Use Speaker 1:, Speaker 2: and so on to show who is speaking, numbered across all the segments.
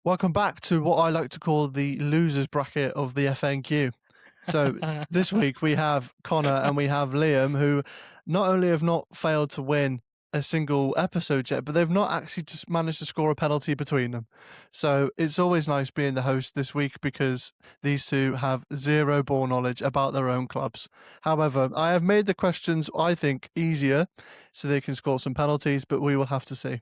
Speaker 1: Welcome back to what I like to call the losers bracket of the FNQ. So this week we have Connor and we have Liam, who not only have not failed to win a single episode yet, but they've not actually just managed to score a penalty between them. So it's always nice being the host this week because these two have zero ball knowledge about their own clubs. However, I have made the questions, I think, easier so they can score some penalties, but we will have to see.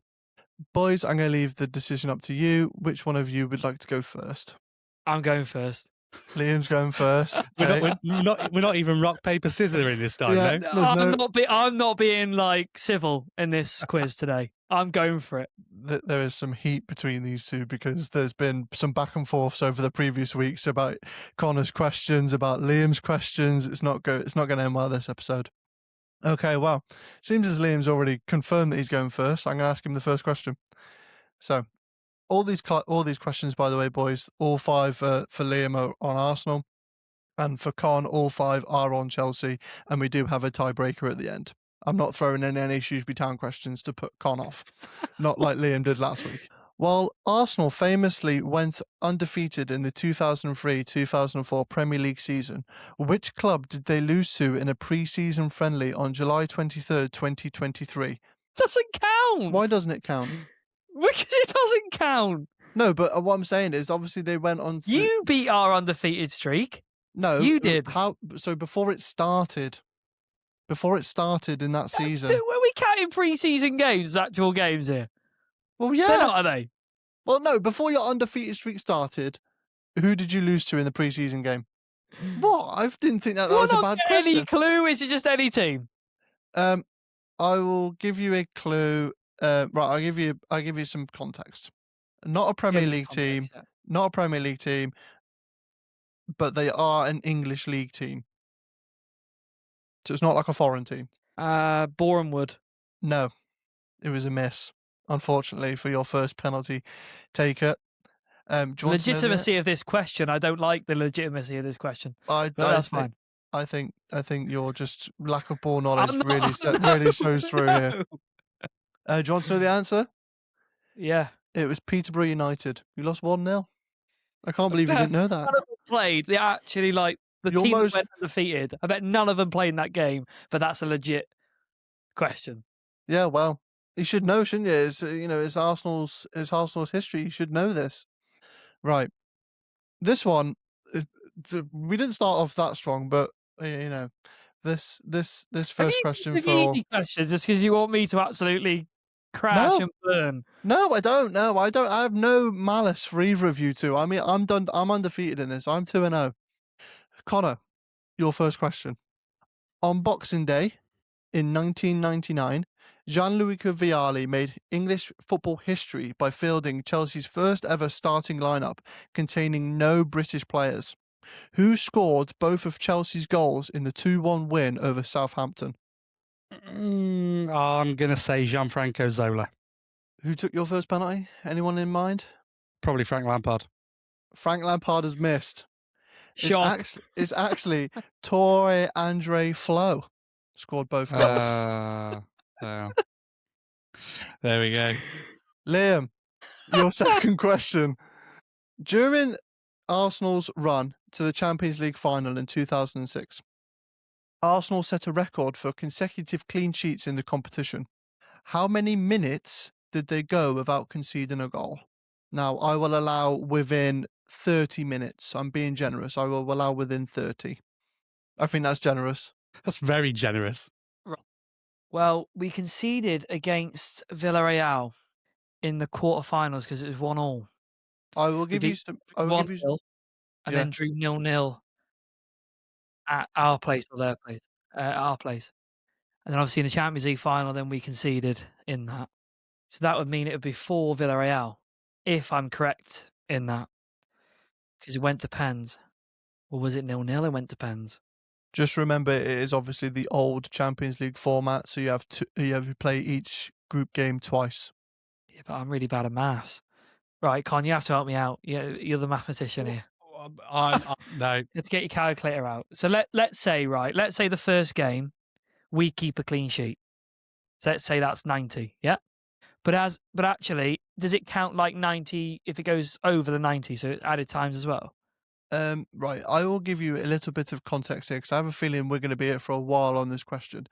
Speaker 1: Boys, I'm going to leave the decision up to you. Which one of you would like to go first?
Speaker 2: I'm going first.
Speaker 1: Liam's going first.
Speaker 3: We're not even rock, paper, scissors in this time,
Speaker 1: Yeah,
Speaker 3: no?
Speaker 2: I'm not being like civil in this quiz today. I'm going for it.
Speaker 1: There is some heat between these two because there's been some back and forths over the previous weeks about Connor's questions, about Liam's questions. It's not going to end well this episode. Okay, well, seems as Liam's already confirmed that he's going first. I'm going to ask him the first question. So, all these questions, by the way, boys, all five for Liam are on Arsenal, and for Con, all five are on Chelsea, and we do have a tiebreaker at the end. I'm not throwing in any Shrewsbury Town questions to put Con off, not like Liam did last week. While Arsenal famously went undefeated in the 2003-2004 Premier League season, which club did they lose to in a pre-season friendly on July 23rd, 2023?
Speaker 2: Doesn't count.
Speaker 1: Why doesn't it count?
Speaker 2: Because it doesn't count.
Speaker 1: No, but what I'm saying is, obviously, they went on.
Speaker 2: You beat our undefeated streak.
Speaker 1: No,
Speaker 2: you did.
Speaker 1: How? So before it started in that season.
Speaker 2: Were we counting pre-season games, actual games here?
Speaker 1: Well, yeah.
Speaker 2: They're not, are they?
Speaker 1: Well, no. Before your undefeated streak started, who did you lose to in the pre-season game? What? I didn't think that was a bad question.
Speaker 2: Any clue? Is it just any team?
Speaker 1: I will give you a clue. Right, I'll give you some context. Not a Premier League team. Yeah. Not a Premier League team, but they are an English league team. So it's not like a foreign team.
Speaker 2: Bournemouth.
Speaker 1: No, it was a miss, unfortunately, for your first penalty taker.
Speaker 2: Legitimacy of this question. I don't like the legitimacy of this question. That's fine.
Speaker 1: I think your just lack of ball knowledge really shows through here. Do you want to know the answer?
Speaker 2: Yeah.
Speaker 1: It was Peterborough United. You lost 1-0. I can't believe you didn't know that.
Speaker 2: None of them played. They actually, the team that went undefeated. I bet none of them played in that game, but that's a legit question.
Speaker 1: Yeah, well, you should know, shouldn't you? It's Arsenal's history. You should know this. Right. This one, we didn't start off that strong, but, this first question for...
Speaker 2: easy questions just because you want me to absolutely crash and burn.
Speaker 1: No, I don't. No, I don't. I have no malice for either of you two. I mean, I'm done. I'm undefeated in this. I'm 2-0. Connor, your first question. On Boxing Day in 1999, Gianluca Vialli made English football history by fielding Chelsea's first ever starting lineup containing no British players. Who scored both of Chelsea's goals in the 2-1 win over Southampton?
Speaker 3: I'm going to say Gianfranco Zola.
Speaker 1: Who took your first penalty? Anyone in mind?
Speaker 3: Probably Frank Lampard.
Speaker 1: Frank Lampard has missed. It's actually Tore Andre Flo scored both goals.
Speaker 3: Yeah. There we go.
Speaker 1: Liam, your second question. During Arsenal's run to the Champions League final in 2006, Arsenal set a record for consecutive clean sheets in the competition. How many minutes did they go without conceding a goal? Now, I will allow within 30 minutes. I'm being generous. I will allow within 30. I think that's generous.
Speaker 3: That's very generous.
Speaker 2: Well, we conceded against Villarreal in the quarterfinals because it was 1-1.
Speaker 1: I will give you some. I will give you.
Speaker 2: And then drew 0-0 at our place or their place. Our place. And then obviously in the Champions League final, then we conceded in that. So that would mean it would be 4 Villarreal, if I'm correct in that. Because it went to pens. Or was it 0-0? It went to pens.
Speaker 1: Just remember, it is obviously the old Champions League format, so you have to play each group game twice.
Speaker 2: Yeah, but I'm really bad at maths. Right, Con, you have to help me out. You're the mathematician here.
Speaker 3: No.
Speaker 2: You have to get your calculator out. So let's say the first game, we keep a clean sheet. So let's say that's 90, yeah? But actually, does it count like 90 if it goes over the 90? So added times as well.
Speaker 1: Right, I will give you a little bit of context here because I have a feeling we're going to be here for a while on this question.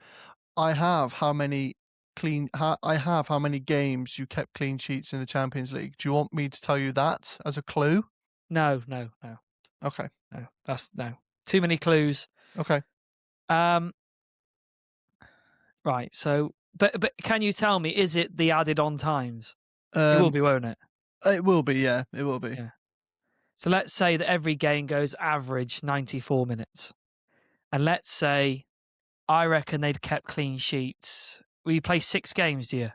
Speaker 1: I have how many games you kept clean sheets in the Champions League. Do you want me to tell you that as a clue?
Speaker 2: No.
Speaker 1: Okay.
Speaker 2: No, that's no. Too many clues.
Speaker 1: Okay.
Speaker 2: Right. So, but can you tell me? Is it the added on times? It will be, won't it?
Speaker 1: It will be. Yeah, it will be.
Speaker 2: Yeah. So let's say that every game goes average 94 minutes, and let's say I reckon they'd kept clean sheets. Will you play 6 games? Do you?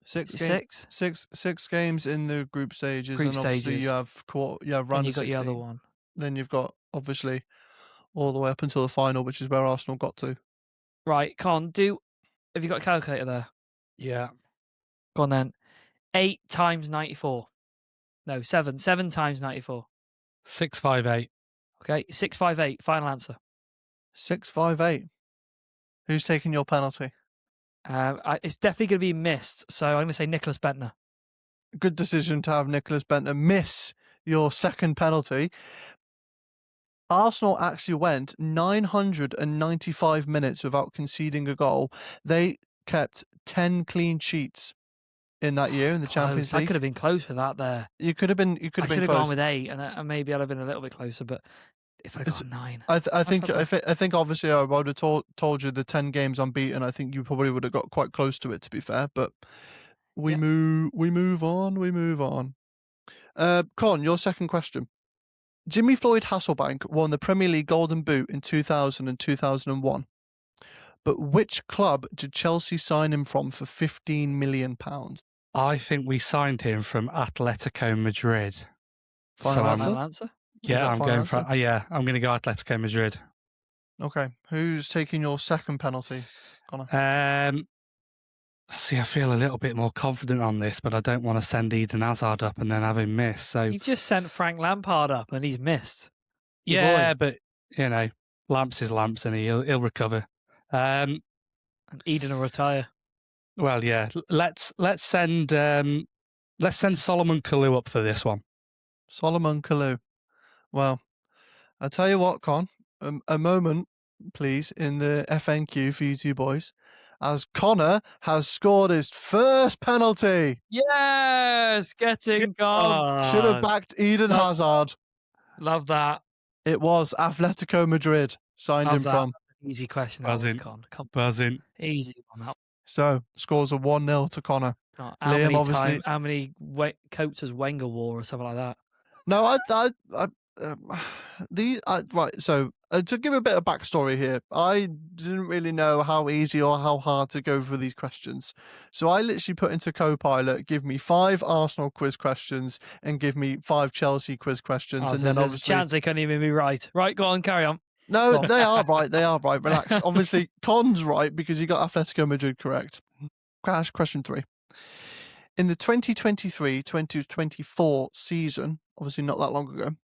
Speaker 1: Six games in the group stages,
Speaker 2: Group
Speaker 1: and obviously you
Speaker 2: stages.
Speaker 1: have round
Speaker 2: And you
Speaker 1: of
Speaker 2: got
Speaker 1: 16.
Speaker 2: your other one.
Speaker 1: Then you've got obviously all the way up until the final, which is where Arsenal got to.
Speaker 2: Right, Con, have you got a calculator there?
Speaker 3: Yeah.
Speaker 2: Go on then. 8 times 94. No, 7. 7 times 94.
Speaker 3: 658.
Speaker 2: Okay, 658. Final answer.
Speaker 1: 658. Who's taking your penalty?
Speaker 2: It's definitely going to be missed, so I'm going to say Nicholas Bentner.
Speaker 1: Good decision to have Nicholas Bentner miss your second penalty. Arsenal actually went 995 minutes without conceding a goal. They kept 10 clean sheets in that year in the Champions League.
Speaker 2: I could have been close with that there.
Speaker 1: You could have been.
Speaker 2: I should have gone with 8, and maybe I'd have been a little bit closer. But if I'd gone 9,
Speaker 1: I think obviously I would have told you the 10 games unbeaten. I think you probably would have got quite close to it, to be fair. But we move on. Con, your second question. Jimmy Floyd Hasselbank won the Premier League Golden Boot in 2000 and 2001. But which club did Chelsea sign him from for £15 million?
Speaker 3: I think we signed him from Atletico Madrid.
Speaker 1: Final
Speaker 2: answer?
Speaker 3: Yeah, I'm going for. I'm going to go Atletico Madrid.
Speaker 1: Okay, who's taking your second penalty, Connor?
Speaker 3: See, I feel a little bit more confident on this, but I don't want to send Eden Hazard up and then have him miss. So
Speaker 2: you've just sent Frank Lampard up and he's missed.
Speaker 3: Yeah, but you know, lamps is lamps, and he'll recover.
Speaker 2: And Eden will retire.
Speaker 3: Well, yeah. Let's send Solomon Kalou up for this one.
Speaker 1: Solomon Kalou. Well, I'll tell you what, Con. A moment, please, in the FNQ for you two boys, as Connor has scored his first penalty.
Speaker 2: Yes, getting gone.
Speaker 1: Should have backed Eden Hazard.
Speaker 2: Love that.
Speaker 1: It was Atletico Madrid signed him from.
Speaker 2: Easy question.
Speaker 3: Buzzing.
Speaker 2: Easy on that.
Speaker 1: So scores a 1-0 to Connor.
Speaker 2: How many coats has Wenger wore or something like that?
Speaker 1: No, right. So to give a bit of backstory here, I didn't really know how easy or how hard to go for these questions. So I literally put into Copilot, give me 5 Arsenal quiz questions and give me 5 Chelsea quiz questions. And then
Speaker 2: there's a chance they couldn't even be right. Right, go on, carry on.
Speaker 1: No, they are right. They are right. Relax. Obviously, Con's right because you got Atletico Madrid correct. Question 3. In the 2023-2024 season, obviously not that long ago,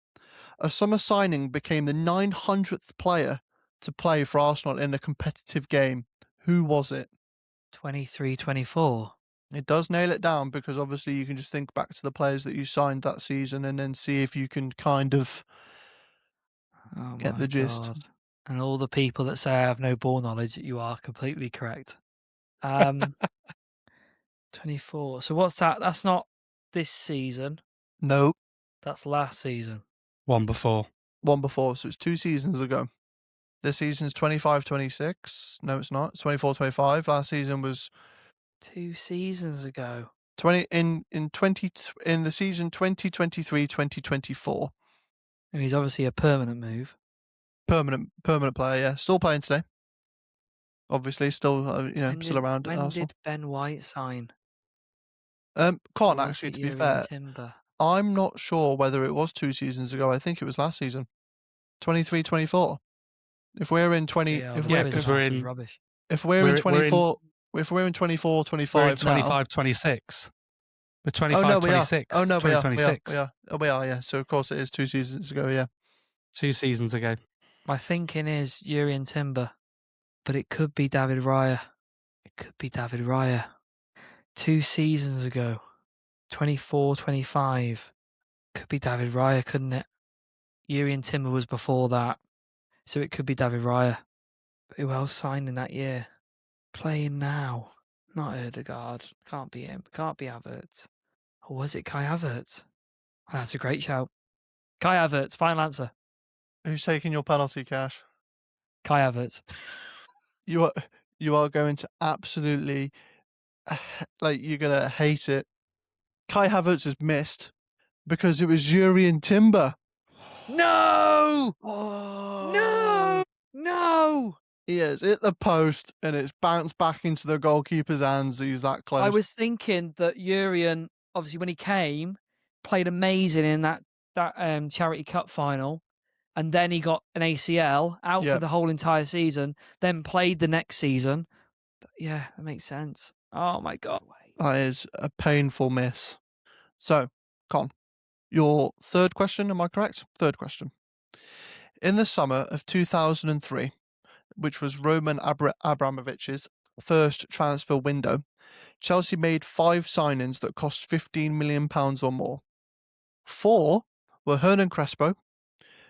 Speaker 1: a summer signing became the 900th player to play for Arsenal in a competitive game. Who was it?
Speaker 2: 23-24.
Speaker 1: It does nail it down because obviously you can just think back to the players that you signed that season and then see if you can kind of get the gist.
Speaker 2: God. And all the people that say I have no ball knowledge, you are completely correct. 24. So what's that? That's not this season.
Speaker 1: No.
Speaker 2: That's last season.
Speaker 3: One before.
Speaker 1: So it's 2 seasons ago. This season's 25-26. No, it's not. It's 24-25. Last season was
Speaker 2: 2 seasons ago.
Speaker 1: In the season 2023-2024.
Speaker 2: And he's obviously a permanent move.
Speaker 1: Permanent player, yeah. Still playing today. Obviously, still still around at
Speaker 2: When
Speaker 1: Arsenal.
Speaker 2: did Ben White sign?
Speaker 1: Can't actually, to be fair.
Speaker 2: Timber.
Speaker 1: I'm not sure whether it was 2 seasons ago. I think it was last season. 23-24. If we're in 20 if we're in
Speaker 2: rubbish.
Speaker 1: If we're in 24 if we're in 24-25
Speaker 3: we're in 25-26. We're 25-26.
Speaker 1: Oh no, we are.
Speaker 3: 26.
Speaker 1: We are, yeah. So of course it is 2 seasons ago, yeah.
Speaker 3: 2 seasons ago.
Speaker 2: My thinking is Jurrien Timber, but it could be David Raya. 2 seasons ago, 24, 25. Could be David Raya, couldn't it? Urian Timber was before that, so it could be David Raya. But who else signed in that year? Playing now. Not Erdegaard. Can't be him. Can't be Havertz. Or was it Kai Havertz? Oh, that's a great shout. Kai Havertz, final answer.
Speaker 1: Who's taking your penalty, Cash?
Speaker 2: Kai Havertz.
Speaker 1: You are going to absolutely, you're going to hate it. Kai Havertz has missed because it was Urian Timber.
Speaker 2: No!
Speaker 1: Oh.
Speaker 2: No! No!
Speaker 1: He has hit the post and it's bounced back into the goalkeeper's hands. He's that close.
Speaker 2: I was thinking that Urian, obviously, when he came, played amazing in that Charity Cup final, and then he got an ACL out for the whole entire season, then played the next season. Yeah, that makes sense. Oh my God.
Speaker 1: That is a painful miss. So, Con, your third question, am I correct? Third question. In the summer of 2003, which was Roman Abramovich's first transfer window, Chelsea made 5 signings that cost £15 million or more. 4 were Hernan Crespo,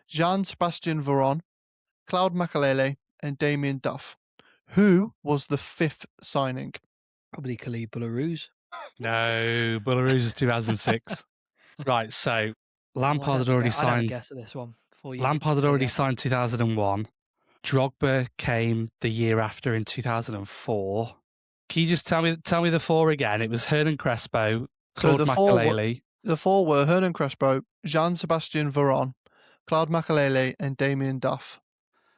Speaker 1: Jean-Sebastian Veron, Claude Makelele, and Damien Duff. Who was the 5th signing?
Speaker 2: Probably Khalid Boularus.
Speaker 3: No, Belarus is 2006. Right, so Lampard had already signed.
Speaker 2: I had a guess at this one.
Speaker 3: Lampard had already signed 2001. Drogba came the year after in 2004. Can you just tell me the 4 again? It was Hernan Crespo, Claude Makelele.
Speaker 1: The 4 were Hernan Crespo, Jean-Sebastian Veron, Claude Makelele, and Damien Duff.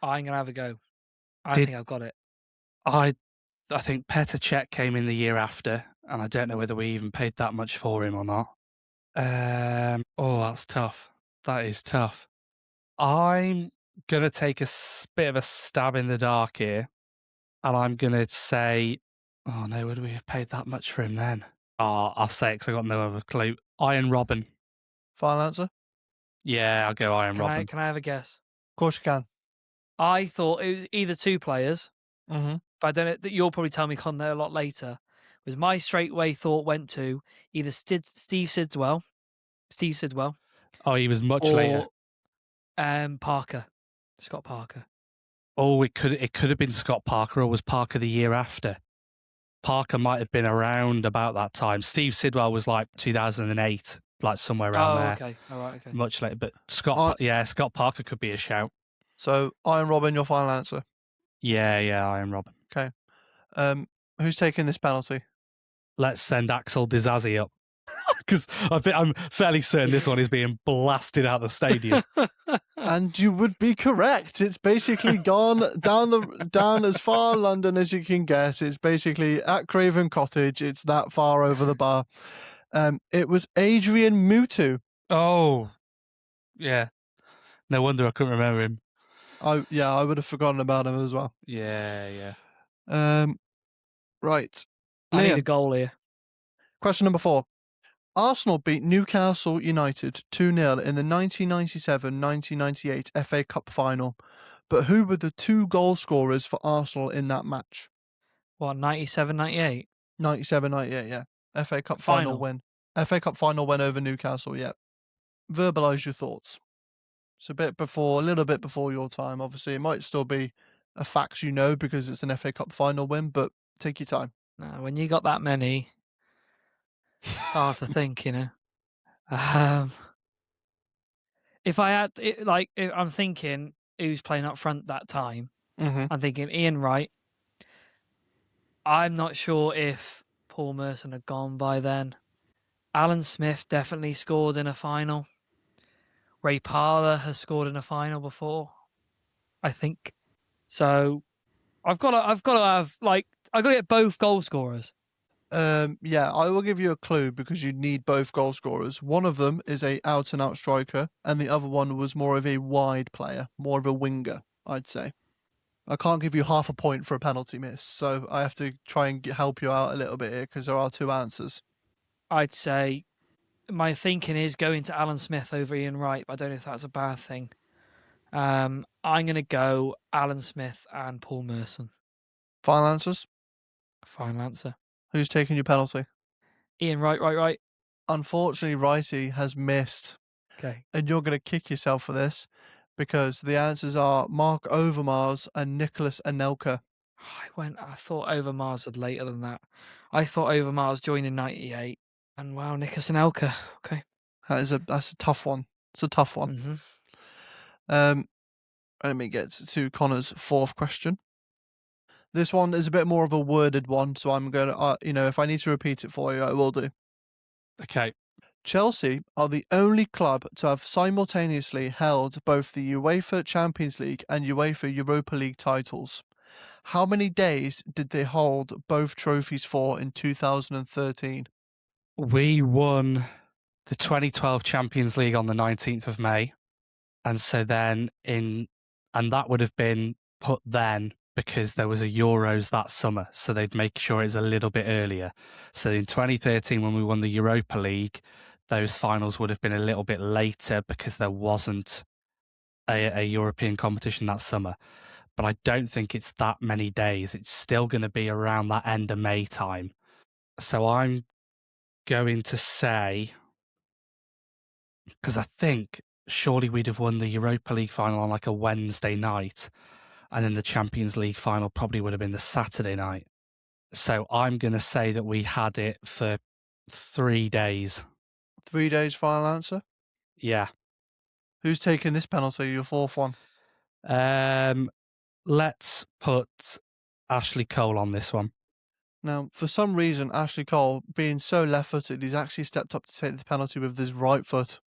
Speaker 2: I'm going to have a go. I think I've got it.
Speaker 3: I think Petr Cech came in the year after, and I don't know whether we even paid that much for him or not. That's tough. That is tough. I'm going to take a bit of a stab in the dark here, and I'm going to say, oh no, would we have paid that much for him then? I'll say it because I got no other clue. Iron Robin.
Speaker 1: Final answer?
Speaker 3: Yeah, I'll go Iron Robin.
Speaker 2: Can I have a guess?
Speaker 1: Of course you can.
Speaker 2: I thought it was either 2 players,
Speaker 1: Mm-hmm.
Speaker 2: but I don't know, that you'll probably tell me Con there a lot later. Was my straightaway thought went to either Steve Sidwell.
Speaker 3: Oh, he was much later.
Speaker 2: Parker. Scott Parker.
Speaker 3: Oh, it could have been Scott Parker, or was Parker the year after? Parker might have been around about that time. Steve Sidwell was like 2008, like somewhere around there.
Speaker 2: Okay. All right, okay.
Speaker 3: Much later, but Scott Parker could be a shout.
Speaker 1: So, Iron Robin, your final answer?
Speaker 3: Yeah, Iron Robin.
Speaker 1: Okay. Who's taking this penalty?
Speaker 3: Let's send Axel Disasi up. Because I'm fairly certain this one is being blasted out the stadium.
Speaker 1: And you would be correct. It's basically gone down as far London as you can get. It's basically at Craven Cottage. It's that far over the bar. It was Adrian Mutu.
Speaker 3: Oh, yeah. No wonder I couldn't remember him.
Speaker 1: I would have forgotten about him as well.
Speaker 3: Yeah.
Speaker 1: Right.
Speaker 2: I need a goal here.
Speaker 1: Question number 4. Arsenal beat Newcastle United 2-0 in the 1997-1998 FA Cup final. But who were the 2 goal scorers for Arsenal in that match?
Speaker 2: What, 97-98?
Speaker 1: 97-98, yeah. FA Cup final win. FA Cup final win over Newcastle, yeah. Verbalise your thoughts. It's a little bit before your time, obviously. It might still be a fact you know because it's an FA Cup final win, but take your time.
Speaker 2: No, when you got that many, it's hard to think, you know. If I had, I'm thinking who's playing up front that time.
Speaker 1: Mm-hmm.
Speaker 2: I'm thinking Ian Wright. I'm not sure if Paul Merson had gone by then. Alan Smith definitely scored in a final. Ray Parlour has scored in a final before, I think. So I've got to get both goal scorers.
Speaker 1: Yeah, I will give you a clue because you need both goal scorers. One of them is a out-and-out striker, and the other one was more of a wide player, more of a winger, I'd say. I can't give you half a point for a penalty miss, so I have to try and help you out a little bit here because there are 2 answers.
Speaker 2: I'd say my thinking is going to Alan Smith over Ian Wright, but I don't know if that's a bad thing. I'm going to go Alan Smith and Paul Merson.
Speaker 1: Final answers?
Speaker 2: Final answer.
Speaker 1: Who's taking your penalty?
Speaker 2: Ian, right.
Speaker 1: Unfortunately, Righty has missed.
Speaker 2: Okay.
Speaker 1: And you're going to kick yourself for this because the answers are Mark Overmars and Nicholas Anelka.
Speaker 2: I thought Overmars had later than that. I thought Overmars joined in 98. And wow, Nicholas Anelka. Okay.
Speaker 1: That's a tough one. It's a tough one.
Speaker 2: Mm-hmm.
Speaker 1: Let me get to Connor's fourth question. This one is a bit more of a worded one, so I'm going to, if I need to repeat it for you, I will do.
Speaker 3: Okay.
Speaker 1: Chelsea are the only club to have simultaneously held both the UEFA Champions League and UEFA Europa League titles. How many days did they hold both trophies for in 2013?
Speaker 3: We won the 2012 Champions League on the 19th of May. And so then and that would have been put then because there was a Euros that summer. So they'd make sure it's a little bit earlier. So in 2013, when we won the Europa League, those finals would have been a little bit later because there wasn't a European competition that summer. But I don't think it's that many days. It's still going to be around that end of May time. So I'm going to say, because I think surely we'd have won the Europa League final on like a Wednesday night, and then the Champions League final probably would have been the Saturday night. So I'm going to say that we had it for 3 days.
Speaker 1: 3 days, final answer?
Speaker 3: Yeah.
Speaker 1: Who's taking this penalty, your fourth one?
Speaker 3: Let's put Ashley Cole on this one.
Speaker 1: Now, for some reason, Ashley Cole, being so left-footed, he's actually stepped up to take the penalty with his right foot.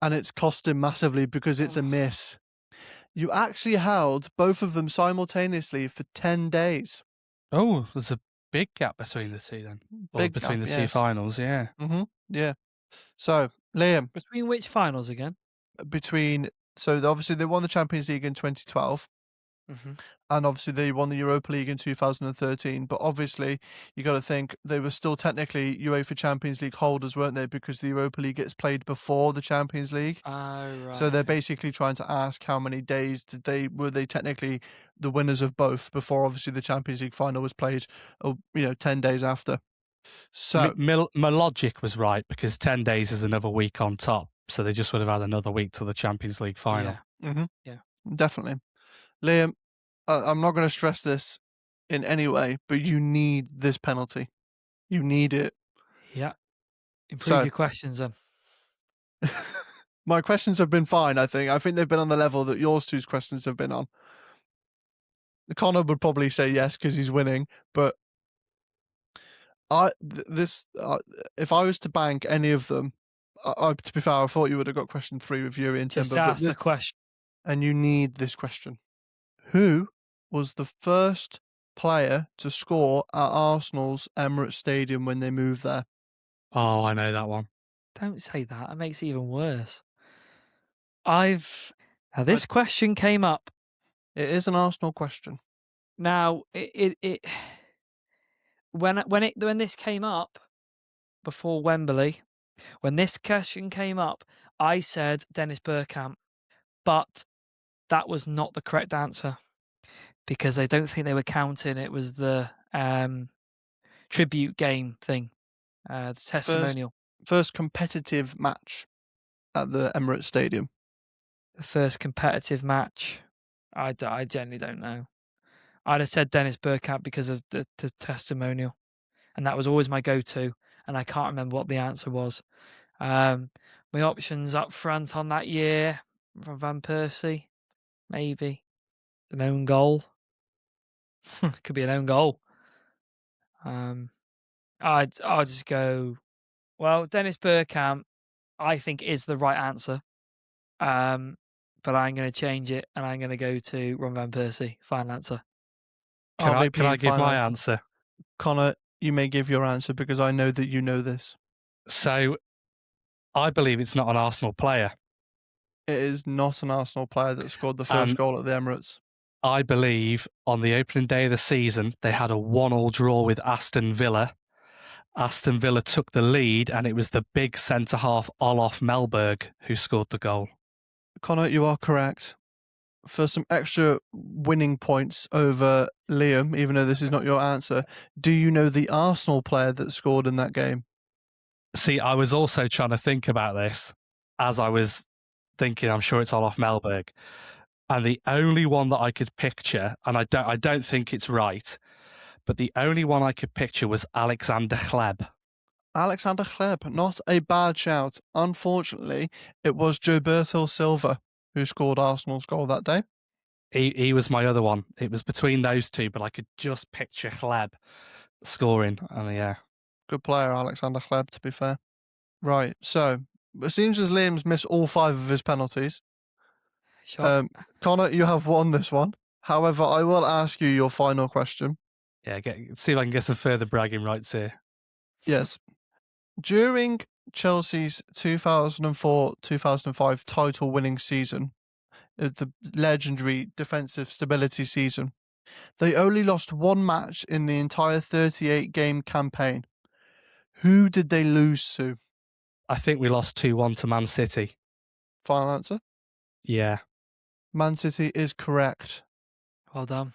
Speaker 1: And it's cost him massively because it's a miss. You actually held both of them simultaneously for 10 days.
Speaker 3: Oh, there's a big gap between the two then.
Speaker 1: Big
Speaker 3: between
Speaker 1: gap,
Speaker 3: the two
Speaker 1: yes.
Speaker 3: finals, yeah.
Speaker 1: Mm-hmm, yeah. So, Liam.
Speaker 2: Between which finals again?
Speaker 1: So obviously they won the Champions League in 2012.
Speaker 2: Mm-hmm.
Speaker 1: And obviously they won the Europa League in 2013. But obviously you got to think they were still technically UEFA Champions League holders, weren't they? Because the Europa League gets played before the Champions League.
Speaker 2: Oh, right.
Speaker 1: So they're basically trying to ask how many days were they technically the winners of both before obviously the Champions League final was played, 10 days after. So
Speaker 3: my logic was right because 10 days is another week on top. So they just would have had another week till the Champions League final.
Speaker 2: Yeah.
Speaker 1: Mm-hmm.
Speaker 2: Yeah.
Speaker 1: Definitely. Liam, I'm not going to stress this in any way, but you need this penalty. You need it.
Speaker 2: Yeah. Improve your questions then.
Speaker 1: My questions have been fine, I think. I think they've been on the level that yours two's questions have been on. Connor would probably say yes because he's winning, but if I was to bank any of them, to be fair, I thought you would have got question 3 with Yuri and Timber.
Speaker 2: Just ask the question.
Speaker 1: And you need this question. Who was the first player to score at Arsenal's Emirates Stadium when they moved there?
Speaker 3: Oh, I know that one.
Speaker 2: Don't say that. It makes it even worse. This question came up.
Speaker 1: It is an Arsenal question.
Speaker 2: Now, when this came up before Wembley, when this question came up, I said Dennis Bergkamp, but that was not the correct answer because I don't think they were counting. It was the tribute game thing, the testimonial.
Speaker 1: First competitive match at the Emirates Stadium.
Speaker 2: The first competitive match. I genuinely don't know. I'd have said Dennis Bergkamp because of the testimonial, and that was always my go-to, and I can't remember what the answer was. My options up front on that year from Van Persie, maybe an own goal. Could be an own goal. I'll just go. Well, Dennis Bergkamp, I think is the right answer. But I'm going to change it, and I'm going to go to Ron Van Persie. Final answer.
Speaker 3: Can I give my answer?
Speaker 1: Connor, you may give your answer because I know that you know this.
Speaker 3: So, I believe it's not an Arsenal player.
Speaker 1: It is not an Arsenal player that scored the first goal at the Emirates.
Speaker 3: I believe on the opening day of the season, they had a 1-1 draw with Aston Villa. Aston Villa took the lead, and it was the big centre-half Olof Mellberg who scored the goal.
Speaker 1: Connor, you are correct. for some extra winning points over Liam, even though this is not your answer, do you know the Arsenal player that scored in that game?
Speaker 3: See, I was also trying to think about this as I was thinking, I'm sure it's Olaf Melberg. And the only one that I could picture, and I don't think it's right, but the only one I could picture was Alexander Hleb.
Speaker 1: Alexander Hleb, not a bad shout. Unfortunately, it was Gilberto Silva who scored Arsenal's goal that day.
Speaker 3: He was my other one. It was between those two, but I could just picture Hleb scoring. And yeah.
Speaker 1: Good player, Alexander Hleb, to be fair. Right, so it seems as Liam's missed all 5 of his penalties.
Speaker 2: Shock.
Speaker 1: Connor, you have won this one. However, I will ask you your final question.
Speaker 3: Yeah, see if I can get some further bragging rights here.
Speaker 1: Yes. During Chelsea's 2004-2005 title-winning season, the legendary defensive stability season, they only lost 1 match in the entire 38-game campaign. Who did they lose to?
Speaker 3: I think we lost 2-1 to Man City.
Speaker 1: Final answer?
Speaker 3: Yeah.
Speaker 1: Man City is correct.
Speaker 2: Well done.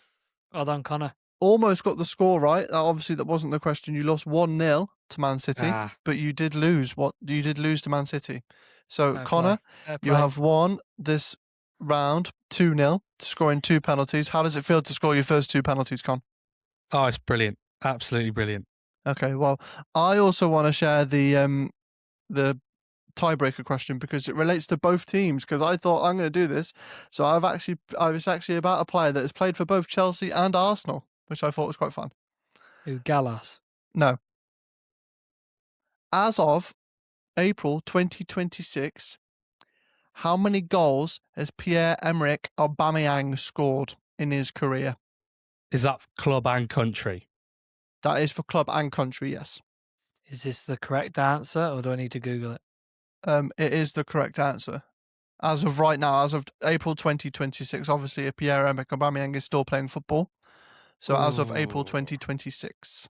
Speaker 2: Well done, Connor.
Speaker 1: Almost got the score right. Obviously, that wasn't the question. You lost 1-0 to Man City, but you did lose. You did lose to Man City. So,
Speaker 2: Fair
Speaker 1: Connor,
Speaker 2: play.
Speaker 1: you have won this round 2-0, scoring 2 penalties. How does it feel to score your first 2 penalties, Con?
Speaker 3: Oh, it's brilliant. Absolutely brilliant.
Speaker 1: Okay, well, I also want to share the tiebreaker question because it relates to both teams, because I thought I'm going to do this. So I was actually about a player that has played for both Chelsea and Arsenal, which I thought was quite fun.
Speaker 2: Who, Gallas?
Speaker 1: No. As of April 2026, how many goals has Pierre-Emerick Aubameyang scored in his career?
Speaker 3: Is that club and country?
Speaker 1: That is for club and country, yes.
Speaker 2: Is this the correct answer, or do I need to Google it?
Speaker 1: It is the correct answer. As of right now, as of April 2026, obviously Pierre-Emerick Aubameyang is still playing football. So as of April 2026,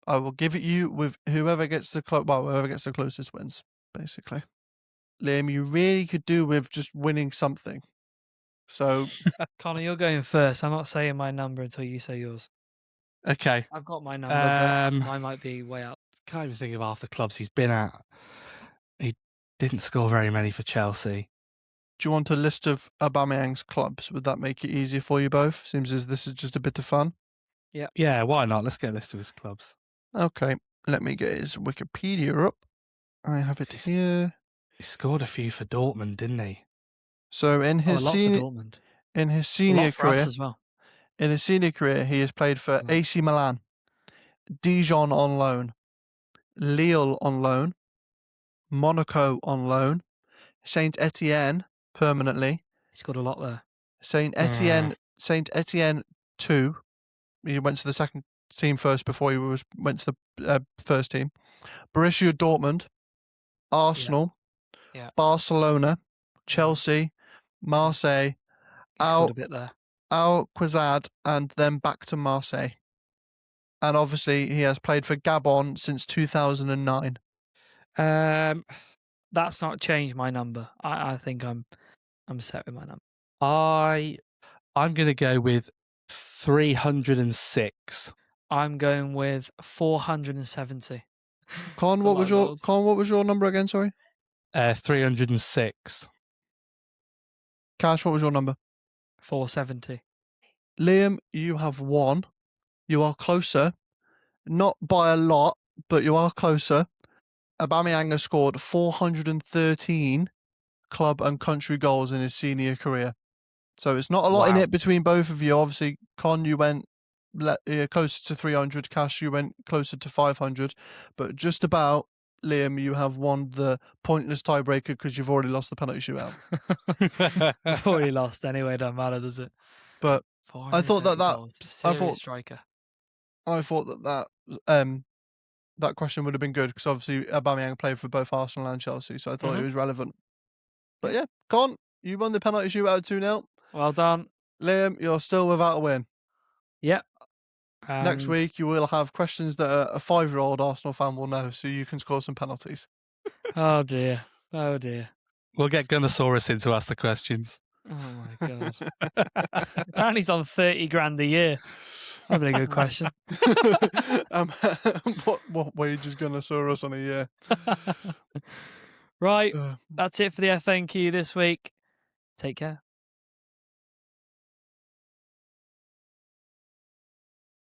Speaker 1: I will give it you with whoever gets the closest wins, basically. Liam, you really could do with just winning something. So,
Speaker 2: Connor, you're going first. I'm not saying my number until you say yours.
Speaker 3: Okay.
Speaker 2: I've got my number, but mine might be way out.
Speaker 3: Can't even think of half the clubs he's been at. He didn't score very many for Chelsea.
Speaker 1: Do you want a list of Aubameyang's clubs? Would that make it easier for you both? Seems as this is just a bit of fun.
Speaker 2: Yeah.
Speaker 3: Yeah, why not? Let's get a list of his clubs.
Speaker 1: Okay, let me get his Wikipedia up. I have it here.
Speaker 3: He scored a few for Dortmund, didn't he?
Speaker 1: So in his senior career,
Speaker 2: as well.
Speaker 1: In his senior career, he has played for AC Milan, Dijon on loan, Lille on loan, Monaco on loan, Saint Etienne permanently.
Speaker 2: He's got a lot there.
Speaker 1: Saint Etienne 2. He went to the second team first before he went to the first team. Borussia Dortmund, Arsenal, Barcelona, Chelsea, Marseille,
Speaker 2: a bit there.
Speaker 1: Al Quizad, and then back to Marseille. And obviously, he has played for Gabon since 2009.
Speaker 2: That's not changed my number. I think I'm set with my number.
Speaker 3: I'm going to go with 306.
Speaker 2: I'm going with 470.
Speaker 1: Con, what was your number again? Sorry.
Speaker 3: 306.
Speaker 1: Cash, what was your number?
Speaker 2: 470.
Speaker 1: Liam, you have won. You are closer, not by a lot, but you are closer. Aubameyang has scored 413 club and country goals in his senior career. So it's not a lot in it between both of you. Obviously, Con, you went closer to 300. Cash, you went closer to 500. But just about, Liam, you have won the pointless tiebreaker because you've already lost the penalty shootout.
Speaker 2: I've already lost anyway. Don't matter, does it?
Speaker 1: But I thought
Speaker 2: striker.
Speaker 1: I thought that question would have been good because obviously Aubameyang played for both Arsenal and Chelsea, so I thought it was relevant. But yeah, Con, you won the penalty shootout 2-0.
Speaker 2: Well done.
Speaker 1: Liam, you're still without a win.
Speaker 2: Yep.
Speaker 1: Next week, you will have questions that a 5-year-old Arsenal fan will know, so you can score some penalties.
Speaker 2: Oh, dear. Oh, dear.
Speaker 3: We'll get Gunnosaurus in to ask the questions.
Speaker 2: Oh my god. Apparently he's on 30 grand a year. That'd be a good question.
Speaker 1: What wage is gonna soar us on a year?
Speaker 2: Right, that's it for the FNQ this week. Take care.